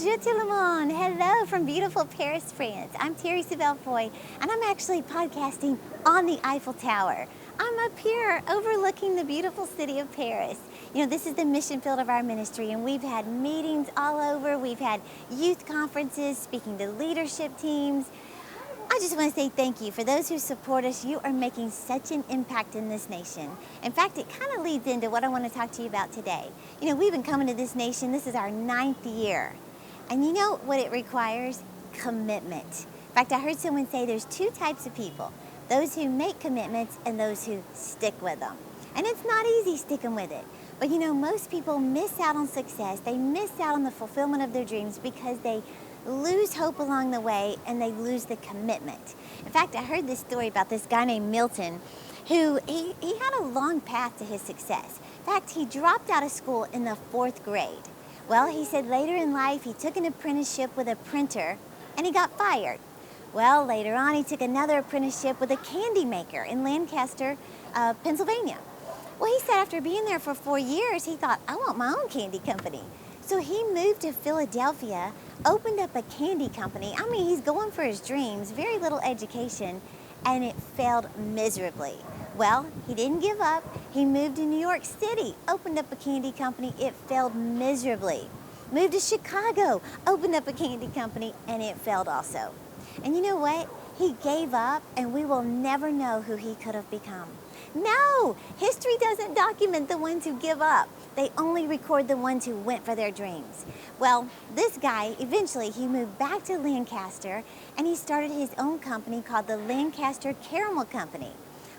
Bonjour tout le monde. Hello from beautiful Paris, France. I'm Terri Savelle, and I'm actually podcasting on the Eiffel Tower. I'm up here overlooking the beautiful city of Paris. You know, this is the mission field of our ministry, and we've had meetings all over. We've had youth conferences, speaking to leadership teams. I just want to say thank you for those who support us. You are making such an impact in this nation. In fact, it kind of leads into what I want to talk to you about today. You know, we've been coming to this nation. This is our 9th year. And you know what it requires? Commitment. In fact, I heard someone say there's 2 types of people: those who make commitments and those who stick with them. And it's not easy sticking with it. But you know, most people miss out on success. They miss out on the fulfillment of their dreams because they lose hope along the way and they lose the commitment. In fact, I heard this story about this guy named Milton who he had a long path to his success. In fact, he dropped out of school in the 4th grade. Well, he said later in life he took an apprenticeship with a printer and he got fired. Well, later on he took another apprenticeship with a candy maker in Lancaster, Pennsylvania. Well, he said after being there for 4 years, he thought, I want my own candy company. So he moved to Philadelphia, opened up a candy company. I mean, he's going for his dreams, very little education, and it failed miserably. Well, he didn't give up. He moved to New York City, opened up a candy company. It failed miserably. Moved to Chicago, opened up a candy company, and it failed also. And you know what? He gave up, and we will never know who he could have become. No, history doesn't document the ones who give up. They only record the ones who went for their dreams. Well, this guy, eventually he moved back to Lancaster and he started his own company called the Lancaster Caramel Company.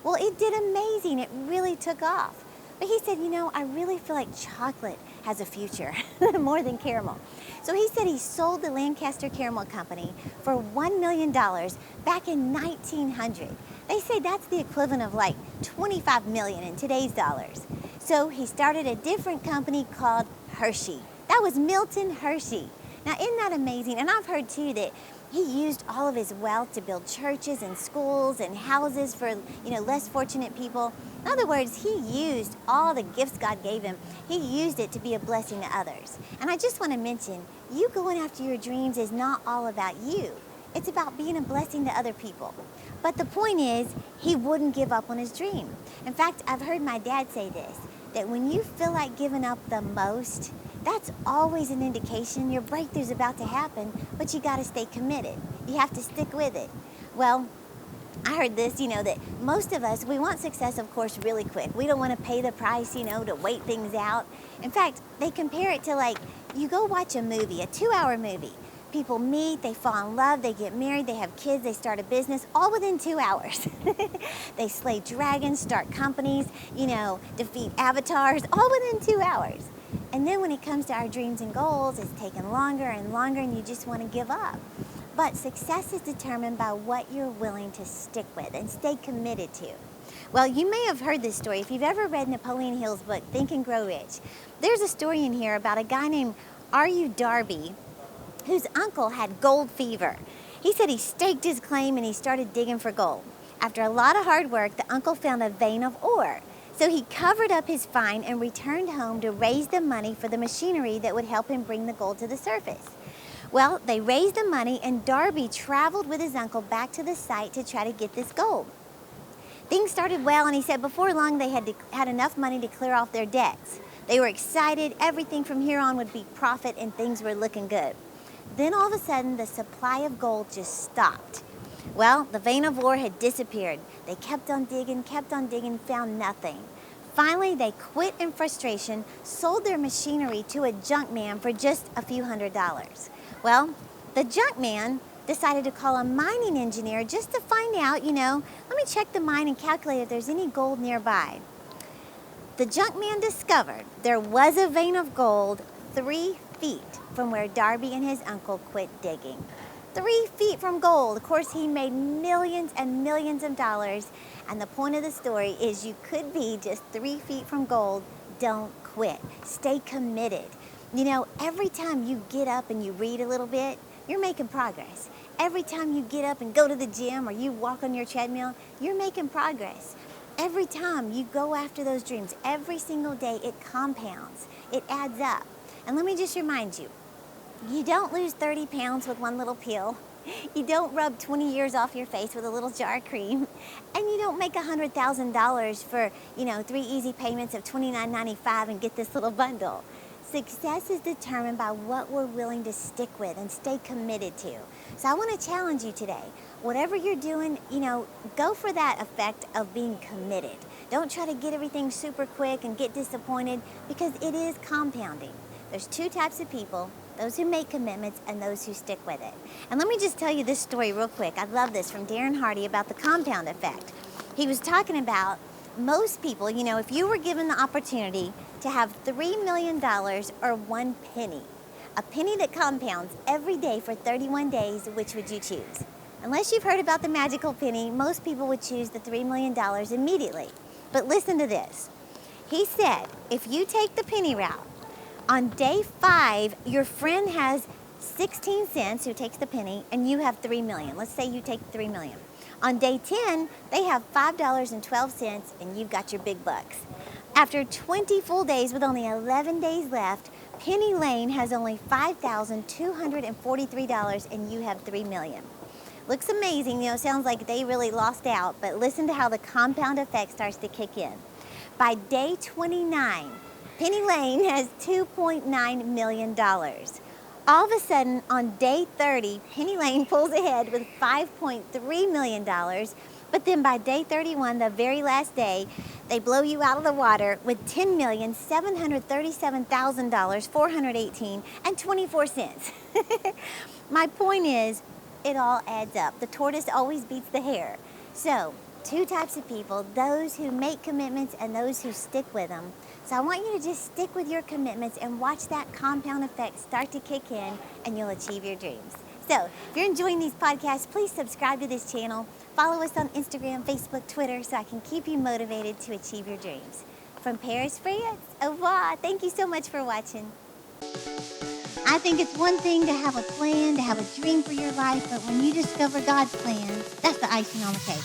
Well, it did amazing. It really took off. But he said, you know, I really feel like chocolate has a future more than caramel. So he said he sold the Lancaster Caramel Company for $1 million back in 1900. They say that's the equivalent of like 25 million in today's dollars. So he started a different company called Hershey. That was Milton Hershey. Now, isn't that amazing? And I've heard too that he used all of his wealth to build churches and schools and houses for, you know, less fortunate people. In other words, he used all the gifts God gave him. He used it to be a blessing to others. And I just want to mention, you going after your dreams is not all about you. It's about being a blessing to other people. But the point is, he wouldn't give up on his dream. In fact, I've heard my dad say this, that when you feel like giving up the most, that's always an indication your breakthrough's about to happen, but you gotta stay committed. You have to stick with it. Well, I heard this, you know, that most of us, we want success, of course, really quick. We don't want to pay the price, you know, to wait things out. In fact, they compare it to like, you go watch a movie, a 2-hour movie. People meet, they fall in love, they get married, they have kids, they start a business, all within 2 hours. They slay dragons, start companies, you know, defeat avatars, all within 2 hours. And then when it comes to our dreams and goals, it's taken longer and longer and you just want to give up. But success is determined by what you're willing to stick with and stay committed to. Well, you may have heard this story. If you've ever read Napoleon Hill's book, Think and Grow Rich, there's a story in here about a guy named R.U. Darby, whose uncle had gold fever. He said he staked his claim and he started digging for gold. After a lot of hard work, the uncle found a vein of ore. So he covered up his find and returned home to raise the money for the machinery that would help him bring the gold to the surface. Well, they raised the money and Darby traveled with his uncle back to the site to try to get this gold. Things started well, and he said before long they had enough money to clear off their debts. They were excited. Everything from here on would be profit and things were looking good. Then all of a sudden, the supply of gold just stopped. Well, the vein of ore had disappeared. They kept on digging, found nothing. Finally, they quit in frustration, sold their machinery to a junk man for just a few $100s. Well, the junk man decided to call a mining engineer just to find out, you know, let me check the mine and calculate if there's any gold nearby. The junk man discovered there was a vein of gold 3 feet from where Darby and his uncle quit digging. 3 feet from gold. Of course, he made millions and millions of dollars. And the point of the story is you could be just 3 feet from gold. Don't quit. Stay committed. You know, every time you get up and you read a little bit, you're making progress. Every time you get up and go to the gym or you walk on your treadmill, you're making progress. Every time you go after those dreams, every single day, it compounds. It adds up. And let me just remind you, You don't lose 30 pounds with one little pill. You don't rub 20 years off your face with a little jar of cream. And you don't make $100,000 for, 3 easy payments of $29.95 and get this little bundle. Success is determined by what we're willing to stick with and stay committed to. So I want to challenge you today. Whatever you're doing, go for that effect of being committed. Don't try to get everything super quick and get disappointed, because it is compounding. There's two types of people: those who make commitments and those who stick with it. And let me just tell you this story real quick. I love this, from Darren Hardy, about the compound effect. He was talking about most people, if you were given the opportunity to have $3 million or 1 penny, a penny that compounds every day for 31 days, which would you choose? Unless you've heard about the magical penny, most people would choose the $3 million immediately. But listen to this. He said, if you take the penny route, on day 5, your friend has 16 cents, who takes the penny, and you have 3 million. Let's say you take 3 million. On day 10, they have $5.12, and you've got your big bucks. After 20 full days, with only 11 days left, Penny Lane has only $5,243, and you have 3 million. Looks amazing, sounds like they really lost out, but listen to how the compound effect starts to kick in. By day 29, Penny Lane has $2.9 million. All of a sudden, on day 30, Penny Lane pulls ahead with $5.3 million. But then by day 31, the very last day, they blow you out of the water with $10,737,418 and 24 cents. My point is, it all adds up. The tortoise always beats the hare. So, two types of people: those who make commitments and those who stick with them. So I want you to just stick with your commitments and watch that compound effect start to kick in, and you'll achieve your dreams. So if you're enjoying these podcasts, please subscribe to this channel. Follow us on Instagram, Facebook, Twitter, so I can keep you motivated to achieve your dreams. From Paris, France, au revoir. Thank you so much for watching. I think it's one thing to have a plan, to have a dream for your life, but when you discover God's plan, that's the icing on the cake.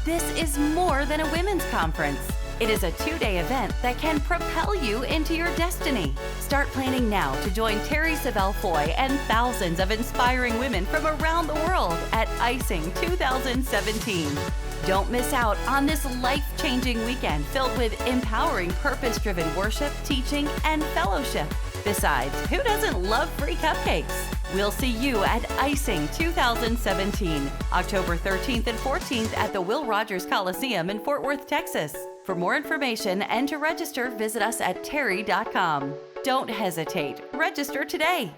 This is more than a women's conference. It is a 2-day event that can propel you into your destiny. Start planning now to join Terri, Savelle Foy, and thousands of inspiring women from around the world at Icing 2017. Don't miss out on this life-changing weekend filled with empowering, purpose-driven worship, teaching, and fellowship. Besides, who doesn't love free cupcakes? We'll see you at Icing 2017, October 13th and 14th at the Will Rogers Coliseum in Fort Worth, Texas. For more information and to register, visit us at terri.com. Don't hesitate. Register today.